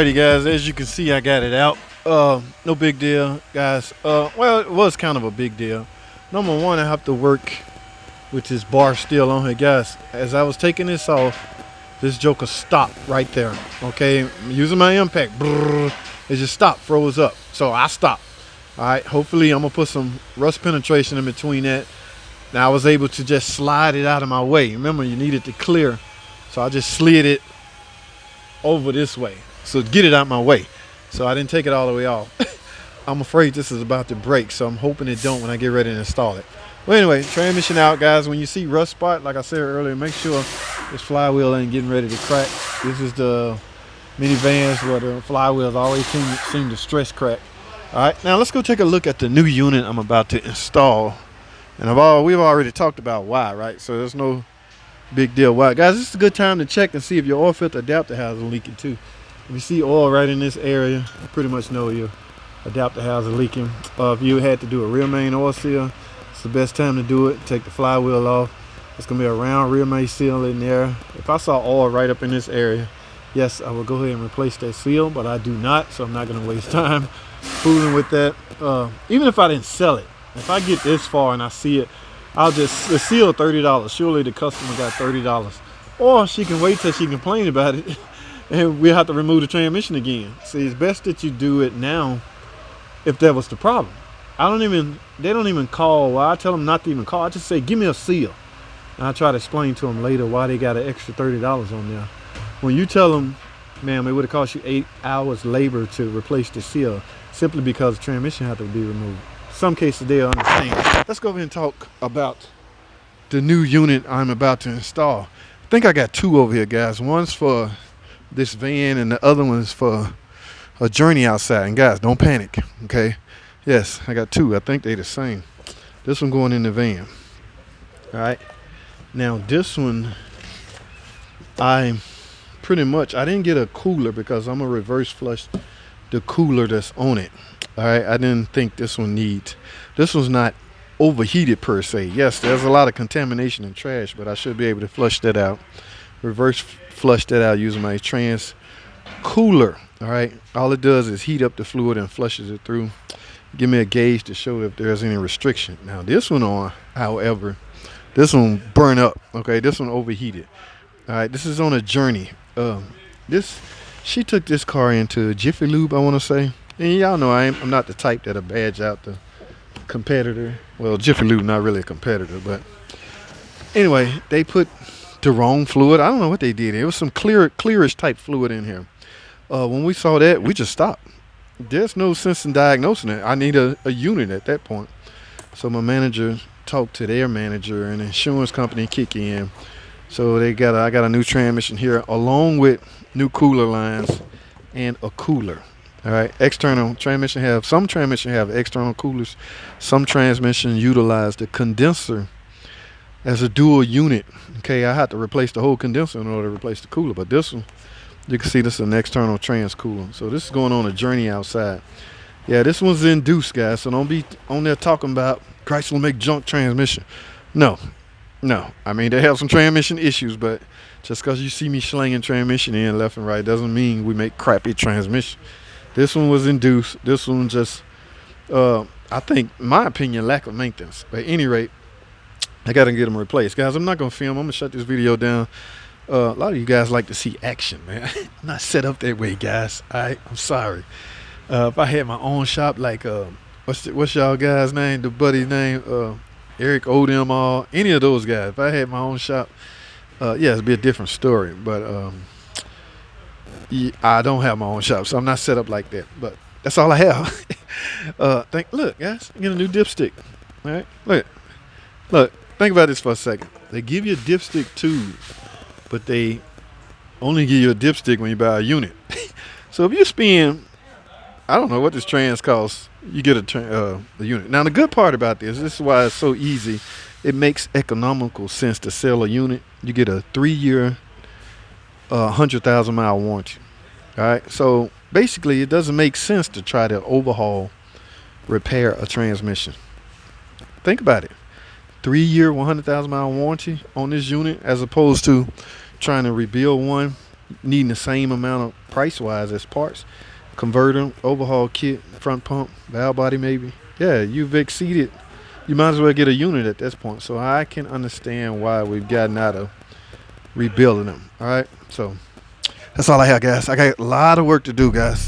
Alrighty guys, as you can see I got it out. No big deal guys. Well, it was kind of a big deal. Number one, I have to work with this bar still on here guys. As I was taking this off, this joker stopped right there. Okay, I'm using my impact, it just stopped, froze up, so I stopped. Alright, hopefully I'm gonna put some rust penetration in between that. Now I was able to just slide it out of my way. Remember, you need it to clear, so I just slid it over this way, so get it out my way. So I didn't take it all the way off. I'm afraid this is about to break, so I'm hoping it don't when I get ready to install it. Well, anyway, transmission out, guys. When you see rust spot, like I said earlier, make sure this flywheel ain't getting ready to crack. This is the minivans where the flywheels always seem to stress crack. All right, now let's go take a look at the new unit I'm about to install. And we've already talked about why, right? So there's no big deal why. Guys, this is a good time to check and see if your oil filter adapter housing is leaking too. If you see oil right in this area, you pretty much know your adapter housing is leaking. If you had to do a rear main oil seal, it's the best time to do it. Take the flywheel off. It's gonna be a round rear main seal in there. If I saw oil right up in this area, yes, I will go ahead and replace that seal, but I do not, so I'm not gonna waste time fooling with that. Even if I didn't sell it, if I get this far and I see it, I'll just seal $30. Surely the customer got $30. Or she can wait till she complains about it and we'll have to remove the transmission again. See, it's best that you do it now if that was the problem. They don't even call. Well, I tell them not to even call. I just say, give me a seal. And I try to explain to them later why they got an extra $30 on there. When you tell them, ma'am, it would have cost you 8 hours labor to replace the seal simply because the transmission had to be removed. Some cases they'll understand. Let's go ahead and talk about the new unit I'm about to install. I think I got two over here, guys. One's for this van and the other one's for a journey outside. And guys, don't panic, okay? Yes, I got two. I think they're the same. This one going in the van. All right. Now this one, I didn't get a cooler because I'm gonna reverse flush the cooler that's on it. All right, I didn't think this one's not overheated per se. Yes, there's a lot of contamination and trash, but I should be able to flush that out, reverse flush that out using my trans cooler. All right, all it does is heat up the fluid and flushes it through. Give me a gauge to show if there's any restriction. Now this one however, this one burned up. Okay, this one overheated. All right, this is on a journey. She took this car into Jiffy Lube, I want to say. And y'all know I'm not the type that'll badge out the competitor. Well, Jiffy Lube not really a competitor, but anyway, they put the wrong fluid. I don't know what they did. It was some clearish type fluid in here. When we saw that, we just stopped. There's no sense in diagnosing it. I need a unit at that point. So my manager talked to their manager and the insurance company kick in. So I got a new transmission here along with new cooler lines and a cooler. All right, external transmission some transmission have external coolers. Some transmission utilize the condenser as a dual unit. Okay, I had to replace the whole condenser in order to replace the cooler, but this one, you can see this is an external trans cooler. So this is going on a journey outside. Yeah, this one's induced, guys. So don't be on there talking about Chrysler make junk transmission. No. I mean, they have some transmission issues, but just because you see me slinging transmission in left and right doesn't mean we make crappy transmission. This one was induced. This one just, I think, in my opinion, lack of maintenance. But at any rate, I got to get them replaced. Guys, I'm not going to film. I'm going to shut this video down. A lot of you guys like to see action, man. I'm not set up that way, guys. I'm sorry. If I had my own shop, like, what's y'all guys' name? The buddy's name? Eric Odom, or any of those guys. If I had my own shop, yeah, it'd be a different story. But I don't have my own shop, so I'm not set up like that. But that's all I have. Look, guys, get a new dipstick. All right, look. Think about this for a second. They give you a dipstick tube, but they only give you a dipstick when you buy a unit. So if you spend, I don't know what this trans costs, you get a unit. Now the good part about this is why it's so easy. It makes economical sense to sell a unit. You get a 3-year, 100,000 mile warranty. All right. So basically, it doesn't make sense to try to overhaul, repair a transmission. Think about it. 3-year, 100,000 mile warranty on this unit, as opposed to trying to rebuild one. needing the same amount of price wise as parts. Converter, overhaul kit, front pump, valve body maybe. Yeah, you've exceeded. You might as well get a unit at this point. So I can understand why we've gotten out of rebuilding them. All right, so that's all I have, guys. I got a lot of work to do, guys.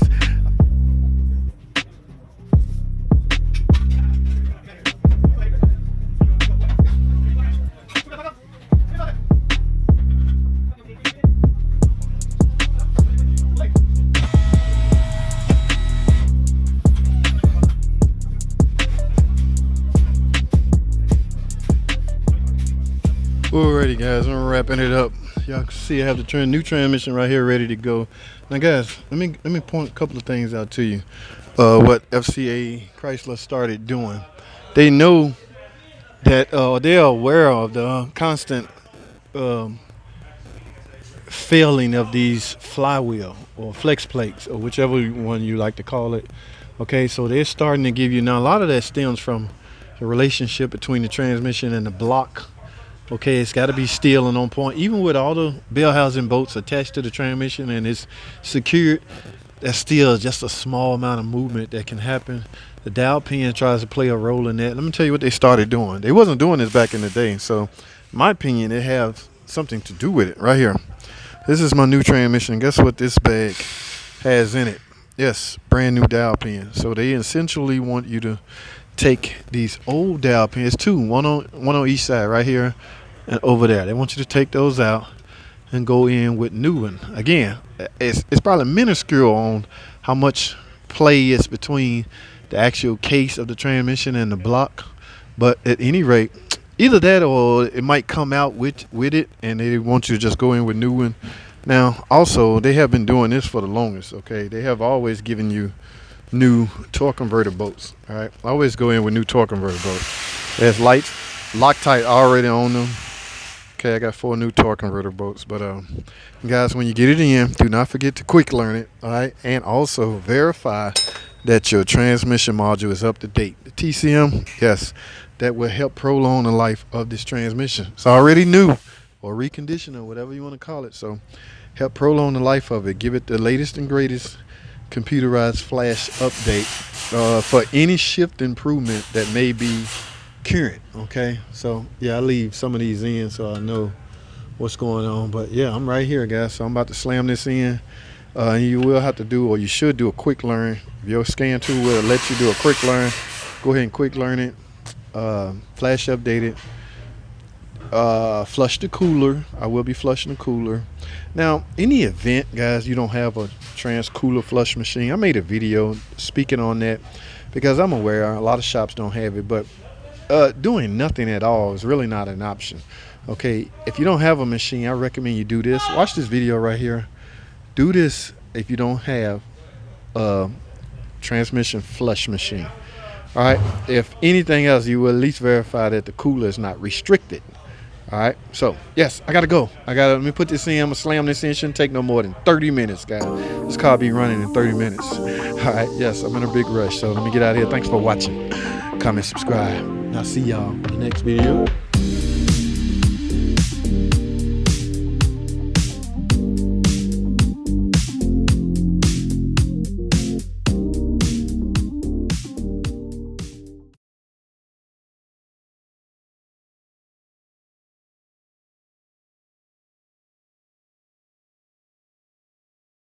Alrighty, guys, I'm wrapping it up. Y'all can see I have the new transmission right here ready to go. Now, guys, let me point a couple of things out to you. What FCA Chrysler started doing. They know that they're aware of the constant failing of these flywheel or flex plates or whichever one you like to call it. Okay, so they're starting to give you now. A lot of that stems from the relationship between the transmission and the block. Okay, it's got to be steel and on point. Even with all the bell housing bolts attached to the transmission and it's secured, that's still just a small amount of movement that can happen. The dial pin tries to play a role in that. Let me tell you what they started doing. They wasn't doing this back in the day. So, in my opinion, it has something to do with it right here. This is my new transmission. Guess what this bag has in it? Yes, brand new dial pin. So they essentially want you to take these old dial pins, one on each side, right here and over there. They want you to take those out and go in with new one. Again, it's probably minuscule on how much play is between the actual case of the transmission and the block, but at any rate, either that or it might come out with it, and they want you to just go in with new one. Now, also, they have been doing this for the longest. Okay, they have always given you new torque converter bolts. All right, always go in with new torque converter bolts. There's lights, Loctite already on them. Okay, I got 4 new torque converter bolts. But guys, when you get it in, do not forget to quick learn it. All right, and also verify that your transmission module is up to date. The TCM, yes, that will help prolong the life of this transmission. It's already new, or reconditioned, or whatever you want to call it. So help prolong the life of it. Give it the latest and greatest computerized flash update for any shift improvement that may be current. Okay, so yeah, I leave some of these in so I know what's going on. But yeah, I'm right here, guys, so I'm about to slam this in. You will have to do, or you should do, a quick learn. If your scan tool will let you do a quick learn, go ahead and quick learn it. Flash update it. Flush the cooler. I will be flushing the cooler. Now, in the event, guys, you don't have a trans cooler flush machine, I made a video speaking on that because I'm aware a lot of shops don't have it, but doing nothing at all is really not an option. Okay, if you don't have a machine, I recommend you do this. Watch this video right here. Do this if you don't have a transmission flush machine. All right, if anything else, you will at least verify that the cooler is not restricted. All right, so yes, I gotta go. Let me put this in. I'm gonna slam this in. Shouldn't take no more than 30 minutes, guys. This car be running in 30 minutes. All right, yes, I'm in a big rush, so let me get out of here. Thanks for watching. Comment, subscribe, and I'll see y'all in the next video.